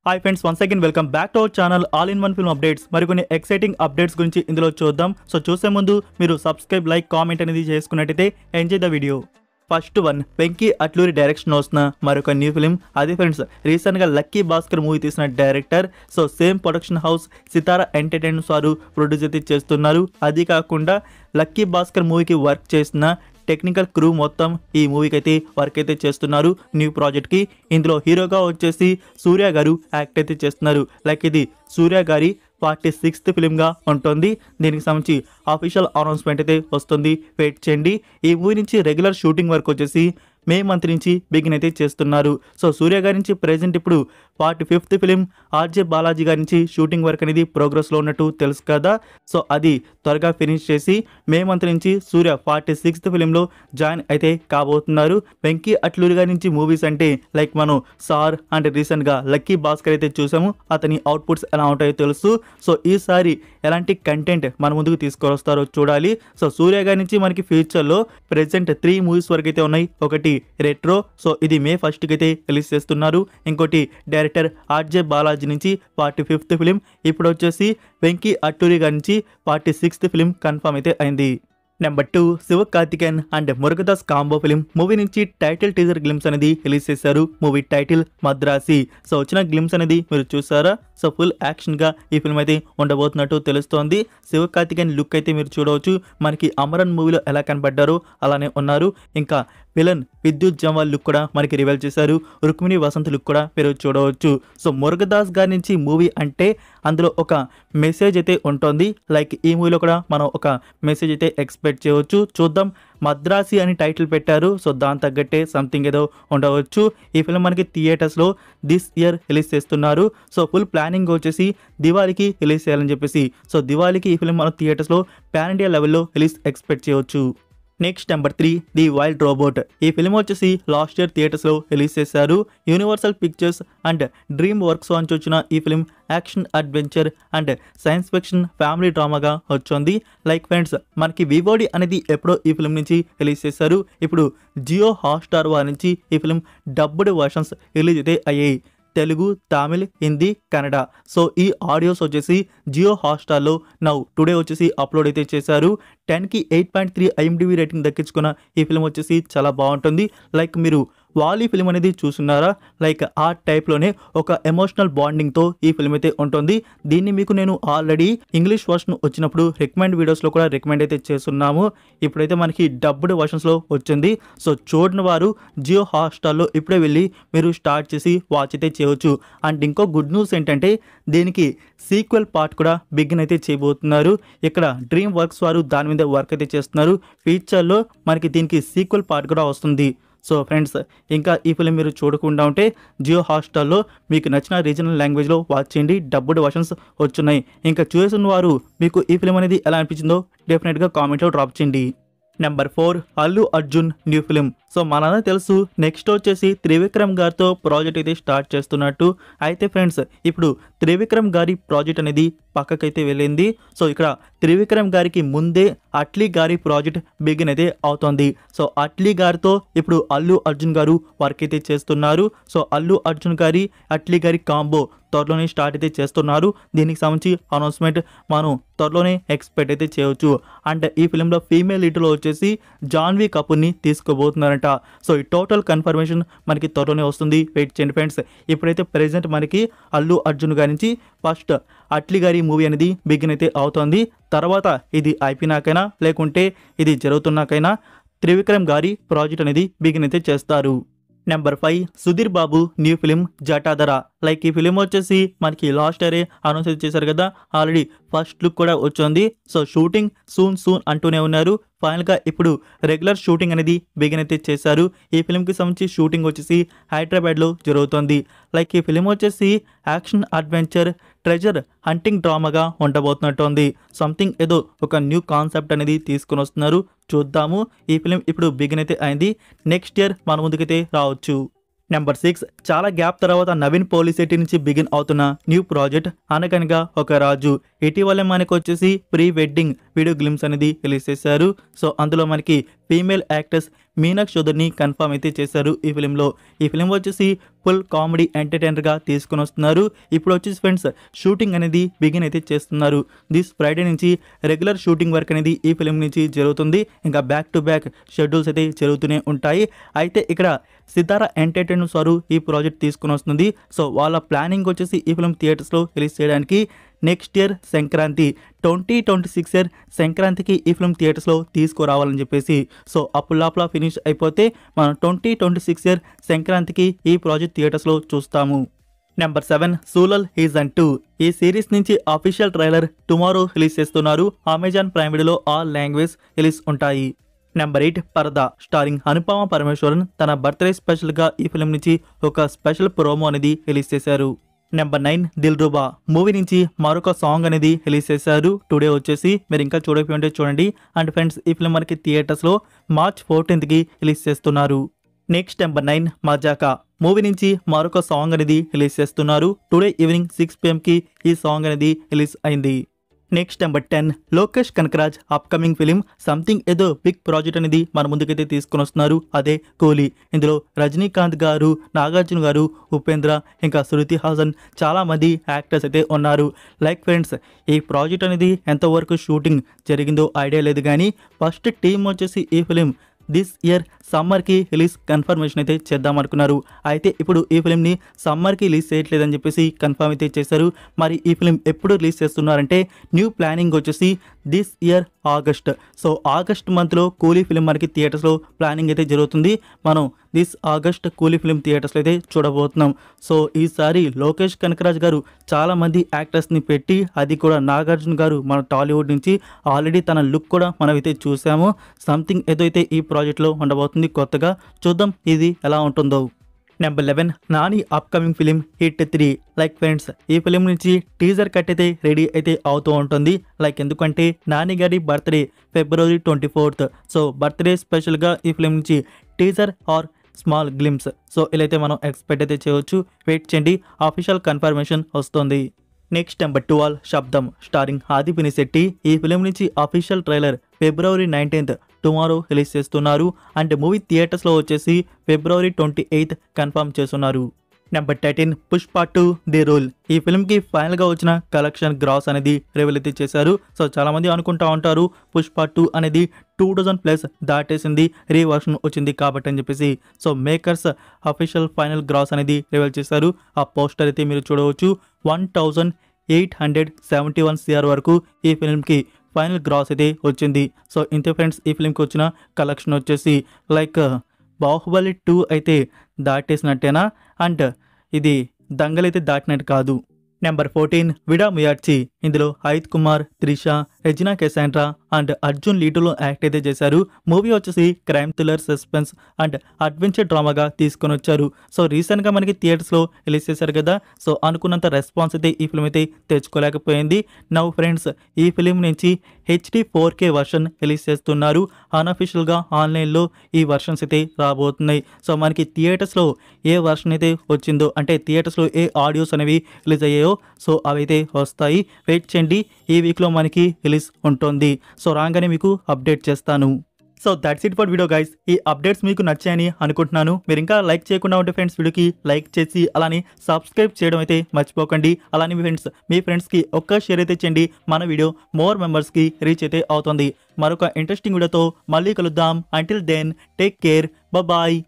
Hi friends, once again welcome back to our channel all in one film updates. మరికొన్ని exciting updates గురించి ఇందులో చూద్దాం. So చూసే ముందు మీరు సబ్స్క్రైబ్, లైక్, కామెంట్ అనేది చేసుకున్నట్టయితే enjoy the video. First one, Venky Atluri direction వస్తున్న మరొక న్యూ ఫిలిం. అదే ఫ్రెండ్స్, రీసెంట్గా లక్కీ భాస్కర్ మూవీ తీసిన director. So same production house Sithara entertainments వారు ప్రొడ్యూస్ అయితే చేస్తున్నారు. అది కాకుండా లక్కీ భాస్కర్ మూవీకి వర్క్ చేసిన టెక్నికల్ క్రూ మొత్తం ఈ మూవీకి అయితే వర్క్ అయితే చేస్తున్నారు న్యూ ప్రాజెక్ట్కి. ఇందులో హీరోగా వచ్చేసి సూర్య గారు యాక్ట్ అయితే చేస్తున్నారు. లైక్ ఇది సూర్య గారి 46th ఫిలింగా ఉంటుంది. దీనికి సంబంధించి అఫీషియల్ అనౌన్స్మెంట్ అయితే వస్తుంది, వెయిట్ చేయండి. ఈ మూవీ నుంచి రెగ్యులర్ షూటింగ్ వర్క్ వచ్చేసి మే మంత్ నుంచి బిగిన్ అయితే చేస్తున్నారు. సో సూర్య గారి నుంచి ప్రెజెంట్ ఇప్పుడు 45th ఫిలిం ఆర్జే బాలాజీ గారి నుంచి షూటింగ్ వర్క్ అనేది ప్రోగ్రెస్లో ఉన్నట్టు తెలుసు కదా. సో అది త్వరగా ఫినిష్ చేసి మే మంత్ నుంచి సూర్య 46th ఫిలింలో జాయిన్ అయితే కాబోతున్నారు. వెంకీ అట్లూరి గారి నుంచి మూవీస్ అంటే లైక్ మనం సార్ అండ్ రీసెంట్గా లక్కీ భాస్కర్ అయితే చూసాము. అతని అవుట్పుట్స్ ఎలా ఉంటాయో తెలుసు. సో ఈసారి ఎలాంటి కంటెంట్ మన ముందుకు తీసుకొస్తారో చూడాలి. సో సూర్య గారి నుంచి మనకి ఫ్యూచర్లో ప్రెజెంట్ 3 మూవీస్ వరకు అయితే ఉన్నాయి. ఒకటి రెట్రో, సో ఇది మే 1st అయితే రిలీజ్ చేస్తున్నారు. ఇంకోటి డైరెక్టర్ ఆర్జే బాలాజీ నుంచి 45th ఫిలిం. ఇప్పుడు వచ్చేసి వెంకీ అట్లూరి గారి నుంచి 46th ఫిలిం కన్ఫర్మ్ అయితే అయింది. Number 2, Sivakarthikeyan and Murugadoss combo film movie నుంచి టైటిల్ టీజర్ గ్లిమ్స్ అనేది రిలీజ్ చేశారు. Movie title Madrasi. సో వచ్చిన గ్లిమ్స్ అనేది మీరు చూసారా? సో ఫుల్ యాక్షన్గా ఈ ఫిల్మ్ అయితే ఉండబోతున్నట్టు తెలుస్తోంది. శివకార్తికేయన్ లుక్ అయితే మీరు చూడవచ్చు. మనకి అమరన్ మూవీలో ఎలా కనబడ్డారో అలానే ఉన్నారు. ఇంకా విలన్ విద్యుత్ జంవాల్ లుక్ కూడా మనకి రివీల్ చేశారు. రుక్మిణి వసంత్ లుక్ కూడా మీరు చూడవచ్చు. సో మురుగదాస్ గారి నుంచి మూవీ అంటే అందులో ఒక మెసేజ్ అయితే ఉంటుంది. లైక్ ఈ మూవీలో కూడా మనం ఒక మెసేజ్ అయితే ఎక్స్పెక్ట్ చేయవచ్చు. చూద్దాం. మద్రాసి అని టైటిల్ పెట్టారు. సో దాని తగ్గట్టే సంథింగ్ ఏదో ఉండవచ్చు. ఈ ఫిల్మ్ మనకి థియేటర్స్లో దిస్ ఇయర్ రిలీజ్ చేస్తున్నారు. సో ఫుల్ ప్లానింగ్ వచ్చేసి దివాళీకి రిలీజ్ చేయాలని చెప్పేసి. సో దివాళీకి ఈ ఫిల్మ్ మనం థియేటర్స్లో పాన్ ఇండియా లెవెల్లో రిలీజ్ ఎక్స్పెక్ట్ చేయవచ్చు. Next number 3, the wild robot. ఈ ఫిల్మ్ వచ్చేసి లాస్ట్ ఇయర్ థియేటర్స్లో రిలీజ్ చేశారు. Universal Pictures and DreamWorks నుంచి వచ్చిన ఈ ఫిల్మ్ action, adventure and science fiction family డ్రామాగా వచ్చింది. లైక్ ఫ్రెండ్స్, మనకి వివోడి అనేది ఎప్పుడో ఈ ఫిల్మ్ నుంచి రిలీజ్ చేశారు. ఇప్పుడు జియో హాట్స్టార్ వారి నుంచి ఈ ఫిల్మ్ డబ్బుడ్ వర్షన్స్ రిలీజ్ అయితే అయ్యాయి. తెలుగు, తమిళ్, హిందీ, కన్నడ. సో ఈ ఆడియోస్ వచ్చేసి జియో హాట్స్టార్లో టుడే వచ్చేసి అప్లోడ్ అయితే చేశారు. 10కి 8.3 IMDb రేటింగ్ దక్కించుకున్న ఈ ఫిల్మ్ వచ్చేసి చాలా బాగుంటుంది. లైక్ మీరు వాలీ ఫిల్మ్ అనేది చూస్తున్నారా? లైక్ ఆ టైప్లోనే ఒక ఎమోషనల్ బాండింగ్తో ఈ ఫిల్మ్ అయితే ఉంటుంది. దీన్ని మీకు నేను ఆల్రెడీ ఇంగ్లీష్ వర్షన్ వచ్చినప్పుడు రికమెండ్ వీడియోస్లో కూడా రికమెండ్ అయితే చేస్తున్నాము. ఇప్పుడైతే మనకి డబ్బుడ్ వర్షన్స్లో వచ్చింది. సో చూడని వారు జియో హాట్స్టార్లో ఇప్పుడే వెళ్ళి మీరు స్టార్ట్ చేసి వాచ్ అయితే చేయవచ్చు. అండ్ ఇంకో గుడ్ న్యూస్ ఏంటంటే దీనికి సీక్వెల్ పార్ట్ కూడా బిగిన్ అయితే చేయబోతున్నారు. ఇక్కడ డ్రీమ్ వర్క్స్ వారు దాని మీద వర్క్ అయితే చేస్తున్నారు. ఫ్యూచర్లో మనకి దీనికి సీక్వెల్ పార్ట్ కూడా వస్తుంది. సో ఫ్రెండ్స్, ఇంకా ఈ ఫిలిం మీరు చూడకుండా ఉంటే జియో హాట్స్టార్లో మీకు నచ్చిన రీజనల్ లాంగ్వేజ్లో వాచ్ చేయండి. డబ్బుడ్ వర్షన్స్ వచ్చున్నాయి. ఇంకా చూసిన వారు మీకు ఈ ఫిలిం అనేది ఎలా అనిపించిందో డెఫినెట్గా కామెంట్లో డ్రాప్ చేయండి. Number 4, Allu Arjun new film. So మనందరికీ తెలుసు నెక్స్ట్ వచ్చేసి త్రివిక్రమ్ గారితో ప్రాజెక్ట్ అయితే స్టార్ట్ చేస్తున్నట్టు. అయితే ఫ్రెండ్స్, ఇప్పుడు త్రివిక్రమ్ గారి ప్రాజెక్ట్ అనేది పక్కకైతే వెళ్ళింది. సో ఇక్కడ త్రివిక్రమ్ గారికి ముందే అట్లీ గారి ప్రాజెక్ట్ బిగిన్ అయితే అవుతుంది. సో అట్లీ గారితో ఇప్పుడు అల్లు అర్జున్ గారు వర్క్ అయితే చేస్తున్నారు. సో అల్లు అర్జున్ గారి అట్లీ గారి కాంబో త్వరలోనే స్టార్ట్ అయితే చేస్తున్నారు. దీనికి సంబంధించి అనౌన్స్మెంట్ మనం త్వరలోనే ఎక్స్పెక్ట్ అయితే చేయవచ్చు. అండ్ ఈ ఫిలింలో ఫీమేల్ లీడ్లో వచ్చేసి జాన్వీ కపూర్ని తీసుకోబోతున్నారంట. సో ఈ టోటల్ కన్ఫర్మేషన్ మనకి త్వరలోనే వస్తుంది, వెయిట్ చేయండి ఫ్రెండ్స్. ఇప్పుడైతే ప్రెజెంట్ మనకి అల్లు అర్జున్ గారి నుంచి ఫస్ట్ అట్లీ గారి మూవీ అనేది బిగిన్ అయితే అవుతుంది. తర్వాత ఇది అయిపోయినాకైనా లేకుంటే ఇది జరుగుతున్నాకైనా త్రివిక్రమ్ గారి ప్రాజెక్ట్ అనేది బిగిన్ అయితే చేస్తారు. Number 5, Sudheer Babu new film Jatadhara. Like ఈ ఫిలిం వచ్చేసి మనకి లాస్ట్ ఇయరే అనౌన్స్ చేశారు కదా. ఆల్రెడీ ఫస్ట్ లుక్ కూడా వచ్చింది. సో షూటింగ్ సూన్ అంటూనే ఉన్నారు. ఫైనల్గా ఇప్పుడు రెగ్యులర్ షూటింగ్ అనేది బిగిన్ అయితే చేశారు. ఈ ఫిలింకి సంబంధించి షూటింగ్ వచ్చేసి హైదరాబాద్లో జరుగుతుంది. లైక్ ఈ ఫిలిం వచ్చేసి యాక్షన్, అడ్వెంచర్, ట్రెజర్ హంటింగ్ డ్రామాగా ఉండబోతున్నట్టు ఉంది. సంథింగ్ ఏదో ఒక న్యూ కాన్సెప్ట్ అనేది తీసుకుని వస్తున్నారు. చూద్దాము. ఈ ఫిలిం ఇప్పుడు బిగిన్ అయితే అయింది. నెక్స్ట్ ఇయర్ మన ముందుకైతే రావచ్చు. నెంబర్ 6, చాలా గ్యాప్ తర్వాత నవీన్ పోలిశెట్టి నుంచి బిగిన్ అవుతున్న న్యూ ప్రాజెక్ట్ అనగనగా ఒక రాజు. ఇటీవలే మనకు వచ్చేసి ప్రీ వెడ్డింగ్ వీడియో గ్లిమ్స్ అనేది రిలీజ్ చేశారు. సో అందులో మనకి ఫీమేల్ యాక్టర్స్ మీనాక్షి చౌదరిని కన్ఫర్మ్ అయితే చేశారు ఈ ఫిలింలో. ఈ ఫిలిం వచ్చేసి ఫుల్ కామెడీ ఎంటర్టైనర్గా తీసుకొని వస్తున్నారు. ఇప్పుడు వచ్చేసి ఫ్రెండ్స్ షూటింగ్ అనేది బిగిన్ అయితే చేస్తున్నారు. దిస్ ఫ్రైడే నుంచి రెగ్యులర్ షూటింగ్ వర్క్ అనేది ఈ ఫిలిం నుంచి జరుగుతుంది. ఇంకా బ్యాక్ టు బ్యాక్ షెడ్యూల్స్ అయితే జరుగుతూనే ఉంటాయి. అయితే ఇక్కడ సితారా ఎంటర్టైన్మెంట్స్ వారు ఈ ప్రాజెక్ట్ తీసుకుని వస్తుంది. సో వాళ్ళ ప్లానింగ్ వచ్చేసి ఈ ఫిలిం థియేటర్స్లో రిలీజ్ చేయడానికి నెక్స్ట్ ఇయర్ సంక్రాంతి 2026 ఇయర్ సంక్రాంతికి ఈ ఫిలిం థియేటర్స్లో తీసుకురావాలని చెప్పేసి. సో అప్పులాప్లా ఫినిష్ అయిపోతే మనం 2026 ఇయర్ సంక్రాంతికి ఈ ప్రాజెక్ట్ థియేటర్స్లో చూస్తాము. Number 7 Suzhal season 2. ఈ సిరీస్ నుంచి అఫీషియల్ ట్రైలర్ టుమారో రిలీజ్ చేస్తున్నారు. అమెజాన్ ప్రైమ్ వీడియోలో ఆల్ లాంగ్వేజ్ రిలీజ్ ఉంటాయి. నెంబర్ 8 పరదా స్టారింగ్ అనుపమ పరమేశ్వరన్ తన బర్త్డే స్పెషల్గా ఈ ఫిలిం నుంచి ఒక స్పెషల్ ప్రోమో అనేది రిలీజ్ చేశారు. నెంబర్ 9 దిల్రుబా మూవీ నుంచి మరొక సాంగ్ అనేది రిలీజ్ చేశారు టుడే వచ్చేసి. మీరు ఇంకా చూడకపోతే చూడండి. అండ్ ఫ్రెండ్స్ ఈ ఫిలిం మనకి థియేటర్స్లో March 14కి రిలీజ్ చేస్తున్నారు. నెక్స్ట్ నెంబర్ 9 మజాకా మూవీ నుంచి మరొక సాంగ్ అనేది రిలీజ్ చేస్తున్నారు. టుడే ఈవినింగ్ 6 PM ఈ సాంగ్ అనేది రిలీజ్ అయింది. Next number 10 Lokesh Kanagaraj upcoming film something ఏదో బిగ్ ప్రాజెక్ట్ అనేది మన ముందుకైతే తీసుకొని వస్తున్నారు. అదే కూలీ. ఇందులో రజనీకాంత్ గారు, నాగార్జున గారు, ఉపేంద్ర, ఇంకా శృతి హాసన్ చాలా మంది యాక్టర్స్ అయితే ఉన్నారు. లైక్ ఫ్రెండ్స్ ఈ ప్రాజెక్ట్ అనేది ఎంతవరకు షూటింగ్ జరిగిందో ఐడియా లేదు, కానీ ఫస్ట్ టీం వచ్చేసి ఈ ఫిలిం దిస్ ఇయర్ సమ్మర్కి రిలీజ్ కన్ఫర్మేషన్ అయితే చేద్దామనుకున్నారు. అయితే ఇప్పుడు ఈ ఫిలింని సమ్మర్కి రిలీజ్ చేయట్లేదని చెప్పేసి కన్ఫర్మ్ అయితే చేశారు. మరి ఈ ఫిలిం ఎప్పుడు రిలీజ్ చేస్తున్నారంటే న్యూ ప్లానింగ్ వచ్చేసి this year August. So August మంత్లో కూలీ ఫిలిం మనకి థియేటర్స్లో ప్లానింగ్ అయితే జరుగుతుంది. మనం దిస్ ఆగస్ట్ కూలీ ఫిలిం థియేటర్స్లో అయితే చూడబోతున్నాం. సో ఈసారి లోకేష్ కనకరాజ్ గారు చాలామంది యాక్టర్స్ని పెట్టి, అది కూడా నాగార్జున గారు మన టాలీవుడ్ నుంచి ఆల్రెడీ తన లుక్ కూడా మనమైతే చూసాము. సంథింగ్ ఏదైతే ఈ ప్రాజెక్ట్లో ఉండబోతుంది కొత్తగా. చూద్దాం ఇది ఎలా ఉంటుందో. Number 11 Nani upcoming film hit 3. Like friends ఈ ఫిలిం నుంచి టీజర్ కట్ అయితే రెడీ అయితే అవుతూ ఉంటుంది. లైక్ ఎందుకంటే నాని గారి birthday February 24th. So birthday స్పెషల్గా ఈ ఫిలిం నుంచి teaser or small glimpse so ఇలా అయితే మనం ఎక్స్పెక్ట్ అయితే చేయవచ్చు. వెయిట్ చేయండి, అఫీషియల్ కన్ఫర్మేషన్ వస్తుంది. Next number 12 Sabdham starring Aadhi Pinisetty. ఈ ఫిలిం నుంచి official trailer February 19th tomorrow release చేస్తున్నారు. అండ్ మూవీ థియేటర్స్లో వచ్చేసి February 28th కన్ఫర్మ్ చేస్తున్నారు. Number 13 Pushpa 2 the rule. ఈ ఫిల్మ్కి ఫైనల్గా వచ్చిన కలెక్షన్ గ్రాస్ అనేది రివీల్ అయితే చేశారు. సో చాలామంది అనుకుంటా ఉంటారు పుష్ప 2 అనేది 2000+ దాటేసింది, రీవర్షన్ వచ్చింది కాబట్టి అని చెప్పేసి. So makers official final gross అనేది రివీల్ చేశారు. ఆ పోస్టర్ అయితే మీరు చూడవచ్చు. 1871 CR వరకు ఈ ఫిల్మ్కి ఫైనల్ గ్రాస్ అయితే వచ్చింది. సో ఇంతే ఫ్రెండ్స్ ఈ ఫిల్మ్కి వచ్చిన కలెక్షన్ వచ్చేసి. లైక్ బాహుబలి 2 అయితే దాటేసినట్టేనా, అండ్ ఇది దంగల్ అయితే దాటినట్టు కాదు. నెంబర్ 14 విడా ముయార్చి. ఇందులో హైత్ కుమార్, త్రిష, రెజినా కెసాండ్రా అండ్ అర్జున్ లీటులో యాక్ట్ అయితే చేశారు. మూవీ వచ్చేసి crime thriller, suspense and adventure డ్రామాగా తీసుకొని వచ్చారు. సో రీసెంట్గా మనకి థియేటర్స్లో రిలీజ్ చేశారు కదా, సో అనుకున్నంత రెస్పాన్స్ అయితే ఈ ఫిల్మ్ అయితే తెచ్చుకోలేకపోయింది. నవ్ ఫ్రెండ్స్ ఈ ఫిలిం నుంచి HD 4K వర్షన్ రిలీజ్ చేస్తున్నారు. అన్అఫీషియల్గా ఆన్లైన్లో ఈ వర్షన్స్ అయితే రాబోతున్నాయి. సో మనకి థియేటర్స్లో ఏ వర్షన్ అయితే వచ్చిందో, అంటే థియేటర్స్లో ఏ ఆడియోస్ అనేవి రిలీజ్ అయ్యాయో సో అవైతే వస్తాయి. వెయిట్ చేయండి, ఈ వీక్లో మనకి రిలీజ్ ఉంటుంది. సో రాగానే మీకు అప్డేట్ చేస్తాను. So that's it for video guys. ఈ అప్డేట్స్ మీకు నచ్చాయని అనుకుంటున్నాను. మీరు ఇంకా లైక్ చేయకుండా ఉంటే ఫ్రెండ్స్ వీడియోకి లైక్ చేసి అలానే సబ్స్క్రైబ్ చేయడం అయితే మర్చిపోకండి. అలానే మీ ఫ్రెండ్స్కి ఒక్క షేర్ అయితే చేయండి. మన వీడియో మోర్ మెంబర్స్కి రీచ్ అయితే అవుతుంది. మరొక ఇంట్రెస్టింగ్ వీడియోతో మళ్ళీ కలుద్దాం. Until then take care, bye.